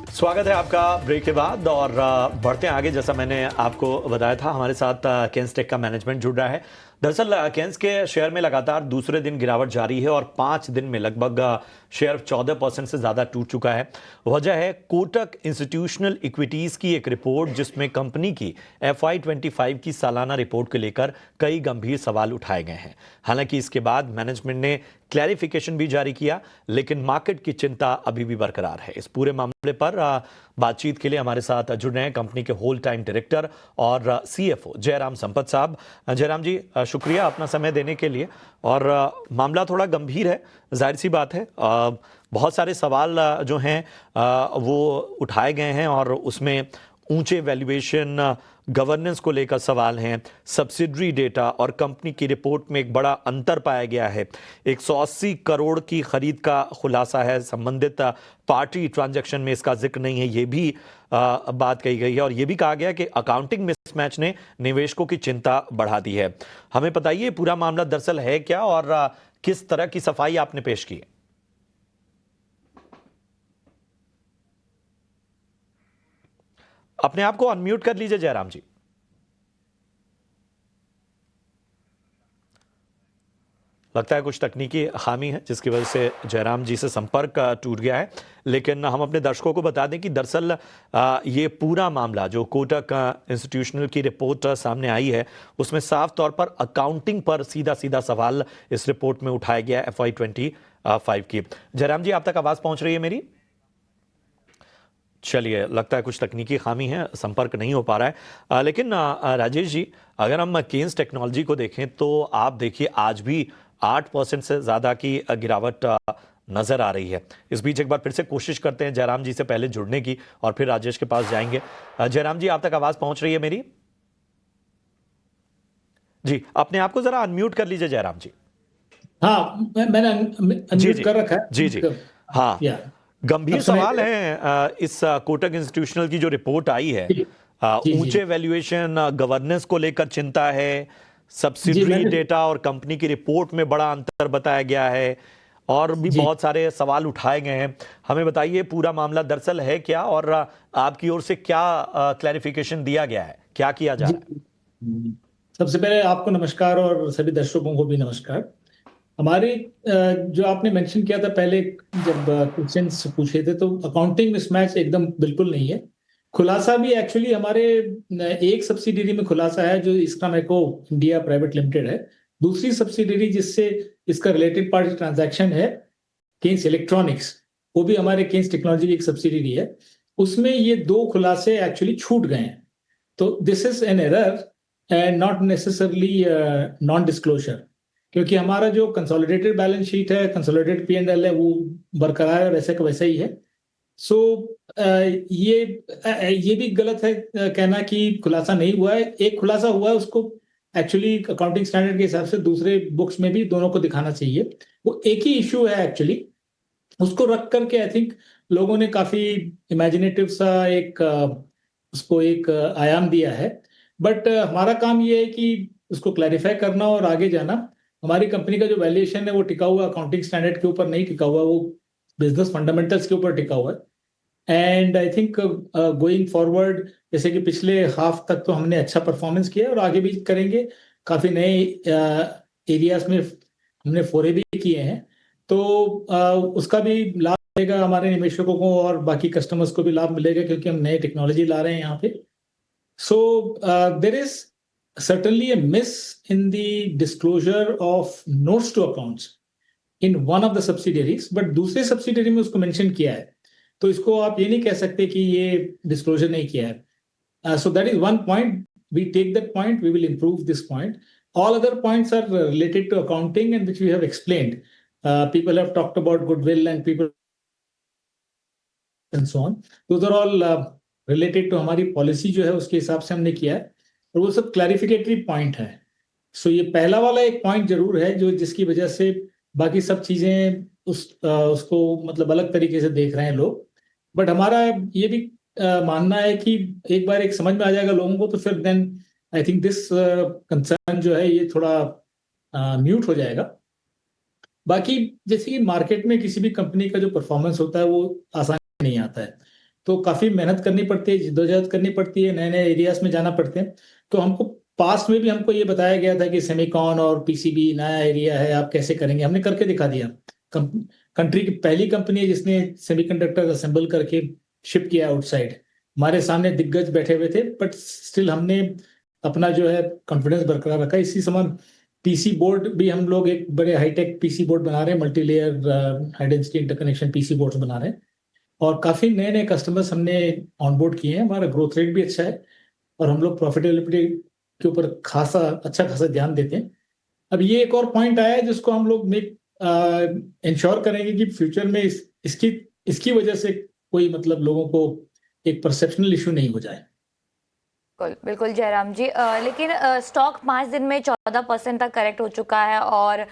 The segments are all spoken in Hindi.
स्वागत है आपका ब्रेक के बाद और बढ़ते हैं आगे। जैसा मैंने आपको बताया था, हमारे साथ केंसटेक का मैनेजमेंट जुड़ रहा है। दरअसल केंस के शेयर में लगातार दूसरे दिन गिरावट जारी है और 5 दिन में लगभग शेयर 14% से ज़्यादा टूट चुका है। वजह है कोटक इंस्टीट्यूशनल इक्विटीज़ की एक रिपोर्ट, जिसमें कंपनी की FY25 की सालाना रिपोर्ट को लेकर कई गंभीर सवाल उठाए गए हैं। हालांकि इसके बाद मैनेजमेंट ने क्लैरिफिकेशन भी जारी किया, लेकिन मार्केट की चिंता अभी भी बरकरार है। इस पूरे मामले पर बातचीत के लिए हमारे साथ जुड़ रहे हैं कंपनी के होल टाइम डायरेक्टर और CFO जयराम संपत साहब। जयराम जी, शुक्रिया अपना समय देने के लिए। और मामला थोड़ा गंभीर है, जाहिर सी बात है। बहुत सारे सवाल जो हैं वो उठाए गए हैं और उसमें ऊंचे वैल्यूएशन, गवर्नेंस को लेकर सवाल हैं, सब्सिडरी डेटा और कंपनी की रिपोर्ट में एक बड़ा अंतर पाया गया है। 180 करोड़ की खरीद का खुलासा है, संबंधित पार्टी ट्रांजैक्शन में इसका जिक्र नहीं है, ये भी बात कही गई है। और ये भी कहा गया कि अकाउंटिंग मिसमैच ने निवेशकों की चिंता बढ़ा दी है। हमें बताइए पूरा मामला दरअसल है क्या और किस तरह की सफाई आपने पेश की है? अपने आप को अनम्यूट कर लीजिए जयराम जी। लगता है कुछ तकनीकी खामी है जिसकी वजह से जयराम जी से संपर्क टूट गया है। लेकिन हम अपने दर्शकों को बता दें कि दरअसल ये पूरा मामला जो कोटक इंस्टीट्यूशनल की रिपोर्ट सामने आई है, उसमें साफ तौर पर अकाउंटिंग पर सीधा सीधा सवाल इस रिपोर्ट में उठाया गया है FY25 की। जयराम जी, आप तक आवाज़ पहुंच रही है मेरी? चलिए, लगता है कुछ तकनीकी खामी है, संपर्क नहीं हो पा रहा है। लेकिन राजेश जी, अगर हम केन्स टेक्नोलॉजी को देखें तो आप देखिए आज भी 8% से ज़्यादा की गिरावट नज़र आ रही है। इस बीच एक बार फिर से कोशिश करते हैं जयराम जी से पहले जुड़ने की और फिर राजेश के पास जाएंगे। जयराम जी, आप तक आवाज़ पहुंच रही है मेरी? जी, अपने आप को ज़रा अनम्यूट कर लीजिए जयराम जी। हाँ, मैंने जी अनम्यूट जी। कर रखा जी है। जी। हाँ, या अब गंभीर सुनाई सवाल दे रहा हैं। इस कोटक इंस्टीट्यूशनल की जो रिपोर्ट आई है, है? जी जी ऊंचे वैल्यूएशन, गवर्नेंस को लेकर चिंता है, जी सब्सिडरी मैंने डेटा और कंपनी की रिपोर्ट में बड़ा अंतर बताया गया है, और भी जी बहुत सारे सवाल उठाए गए हैं। हमें बताइए पूरा मामला दरअसल है क्या और आपकी ओर से क्या क्लैरिफिकेशन दिया गया है, क्या किया जा जी रहा है? सबसे पहले आपको नमस्कार और सभी दर्शकों को भी नमस्कार। हमारे जो आपने मेंशन किया था पहले, जब क्वेश्चंस पूछे थे, तो अकाउंटिंग मिसमैच एकदम बिल्कुल नहीं है। खुलासा भी एक्चुअली हमारे एक सब्सिडियरी में खुलासा है जो इस्कामेको इंडिया प्राइवेट लिमिटेड है। दूसरी सब्सिडियरी जिससे इसका रिलेटेड पार्टी ट्रांजैक्शन है, केन्स इलेक्ट्रॉनिक्स, वो भी हमारे केन्स टेक्नोलॉजी की एक सब्सिडियरी है। उसमें ये दो खुलासे एक्चुअली छूट गए हैं। तो this is an error and not necessarily non disclosure, क्योंकि हमारा जो कंसोलिडेटेड बैलेंस शीट है, कंसोलिडेटेड P&L है, वो बरकरार है, वैसे का वैसा ही है। सो ये भी गलत है कहना कि खुलासा नहीं हुआ है। एक खुलासा हुआ है, उसको एक्चुअली अकाउंटिंग स्टैंडर्ड के हिसाब से दूसरे बुक्स में भी दोनों को दिखाना चाहिए। वो एक ही इशू है एक्चुअली। उसको रख करके आई थिंक लोगों ने काफी इमेजिनेटिव सा एक उसको एक आयाम दिया है। बट हमारा काम ये है कि उसको क्लैरिफाई करना और आगे जाना। हमारी कंपनी का जो वैल्यूएशन है वो टिका हुआ अकाउंटिंग स्टैंडर्ड के ऊपर नहीं टिका हुआ, वो बिजनेस फंडामेंटल्स के ऊपर टिका हुआ है। And I think going forward, जैसे कि पिछले हाफ तक तो हमने अच्छा परफॉर्मेंस किया और आगे भी करेंगे। काफी नए एरियाज में हमने फोरे भी किए हैं। तो उसका भी लाभ मिलेगा हमारे निवेशकों को और बाकी कस्टमर्स को भी लाभ मिलेगा, क्योंकि हम नए टेक्नोलॉजी ला रहे हैं यहाँ पे। So there is certainly a miss in the disclosure of notes to accounts in one of the subsidiaries, but दूसरे सब्सिडरी में उसको मेंशन किया है। तो इसको आप ये नहीं कह सकते कि ये डिस्क्लोजर नहीं किया है। So that is one point. We take that point, we will improve this point. All other points are related to accounting and which we have explained. People have talked about goodwill and people and so on. Those are all related to हमारी पॉलिसी जो है उसके हिसाब से हमने किया है, और वो सब क्लैरिफिकेटरी पॉइंट है। सो ये पहला वाला एक पॉइंट जरूर है जो जिसकी वजह से बाकी सब चीजें उसको मतलब अलग तरीके से देख रहे हैं लोग। बट हमारा ये भी मानना है कि एक बार एक समझ में आ जाएगा लोगों को, तो फिर then I think this concern जो है ये थोड़ा म्यूट हो जाएगा। बाकी जैसे कि मार्केट में किसी भी कंपनी का जो परफॉर्मेंस होता है वो आसान नहीं आता है, तो काफी मेहनत करनी पड़ती है, जद्दोजहद करनी पड़ती है, नए नए एरियाज में जाना पड़ते हैं। तो हमको पास्ट में भी हमको ये बताया गया था कि सेमीकॉन और पीसीबी नया एरिया है, आप कैसे करेंगे, हमने करके दिखा दिया। कंट्री की पहली कंपनी है जिसने सेमीकंडक्टर असेंबल करके शिप किया आउटसाइड। हमारे सामने दिग्गज बैठे हुए थे, बट स्टिल हमने अपना जो है कॉन्फिडेंस बरकरार रखा। इसी समान पीसी बोर्ड भी हम लोग एक बड़े हाईटेक पीसी बोर्ड बना रहे हैं, multi layer high density interconnection PC boards बना रहे हैं, और काफी नए नए कस्टमर्स हमने ऑनबोर्ड किए हैं। हमारा ग्रोथ रेट भी अच्छा है और हम लोग प्रॉफिटेबिलिटी के ऊपर अच्छा खासा ध्यान देते हैं। अब ये एक और पॉइंट आया है जिसको हम लोग इंश्योर करेंगे कि फ्यूचर में इसकी वजह से कोई मतलब लोगों को एक परसेप्शनल इशू नहीं हो जाए। बिल्कुल बिल्कुल जयराम जी, लेकिन स्टॉक 5 दिन में 14% तक करेक्ट हो चुका है और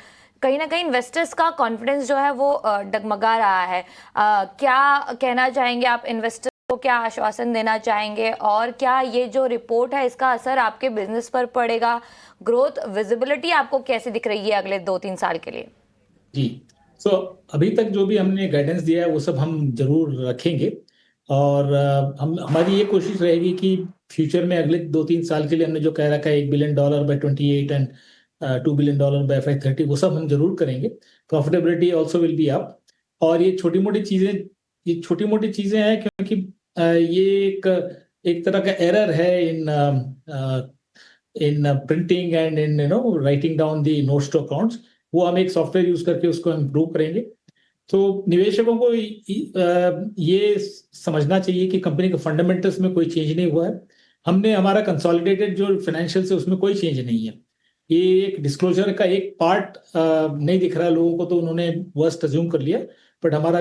कहीं ना कहीं इन्वेस्टर्स का कॉन्फिडेंस जो है वो डगमगा रहा है। क्या कहना चाहेंगे आप, इन्वेस्टर्स को क्या आश्वासन देना चाहेंगे, और क्या ये जो रिपोर्ट है इसका असर आपके बिजनेस पर पड़ेगा? ग्रोथ विजिबिलिटी आपको कैसी दिख रही है अगले 2-3 साल के लिए? जी, सो अभी तक जो भी हमने गाइडेंस दिया है वो सब हम जरूर रखेंगे, और हमारी ये कोशिश रहेगी कि फ्यूचर में अगले 2-3 साल के लिए हमने जो कह रखा है $1 billion bye 28 and $2 billion bye FY30, वो सब हम जरूर करेंगे। Profitability also will be up. और ये छोटी मोटी चीजें हैं, क्योंकि ये एक तरह का एरर है in printing and in writing down the notes to accounts. वो हम एक सॉफ्टवेयर यूज करके उसको इम्प्रूव करेंगे। तो निवेशकों को ये समझना चाहिए कि कंपनी के फंडामेंटल्स में कोई चेंज नहीं हुआ है। हमारा कंसोलिडेटेड जो फाइनेंशियल्स है उसमें कोई चेंज नहीं है। ये एक डिस्क्लोजर का एक पार्ट नहीं दिख रहा है लोगों को, तो उन्होंने वर्स्ट अज्यूम कर लिया। बट हमारा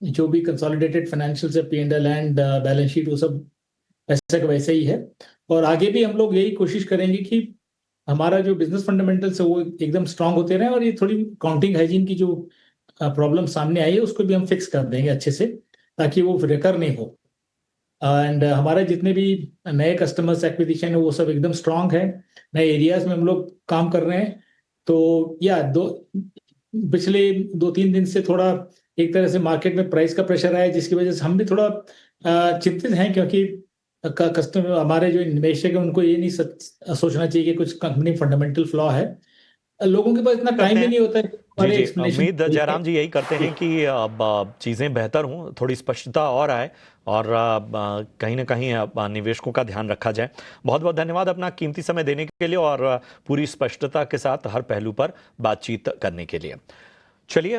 जो भी कंसोलिडेटेड फाइनेंशियल्स है, P&L एंड बैलेंस शीट, वो सब वैसे का वैसे ही है। और आगे भी हम लोग यही कोशिश करेंगे कि हमारा जो बिजनेस फंडामेंटल्स है वो एकदम स्ट्रांग होते रहे, और ये थोड़ी काउंटिंग हाइजीन की जो प्रॉब्लम सामने आई है उसको भी हम फिक्स कर देंगे अच्छे से, ताकि वो रिकर नहीं हो। एंड हमारे जितने भी नए कस्टमर्स एक्विजिशन है वो सब एकदम स्ट्रांग है। नए एरियाज में हम लोग काम कर रहे हैं। तो पिछले 2-3 दिन से थोड़ा एक तरह से मार्केट में प्राइस का प्रेशर आया, जिसकी वजह से हम भी थोड़ा चिंतित हैं, क्योंकि कस्टमर हमारे जो निवेशक है उनको ये नहीं सोचना चाहिए कि कुछ कंपनी फंडामेंटल फ्लॉ है। लोगों के पास इतना टाइम ही नहीं होता है। जी जी, उम्मीद जयराम जी यही करते हैं कि अब चीज़ें बेहतर हों, थोड़ी स्पष्टता और आए, और कहीं ना कहीं निवेशकों का ध्यान रखा जाए। बहुत बहुत धन्यवाद अपना कीमती समय देने के लिए और पूरी स्पष्टता के साथ हर पहलू पर बातचीत करने के लिए। चलिए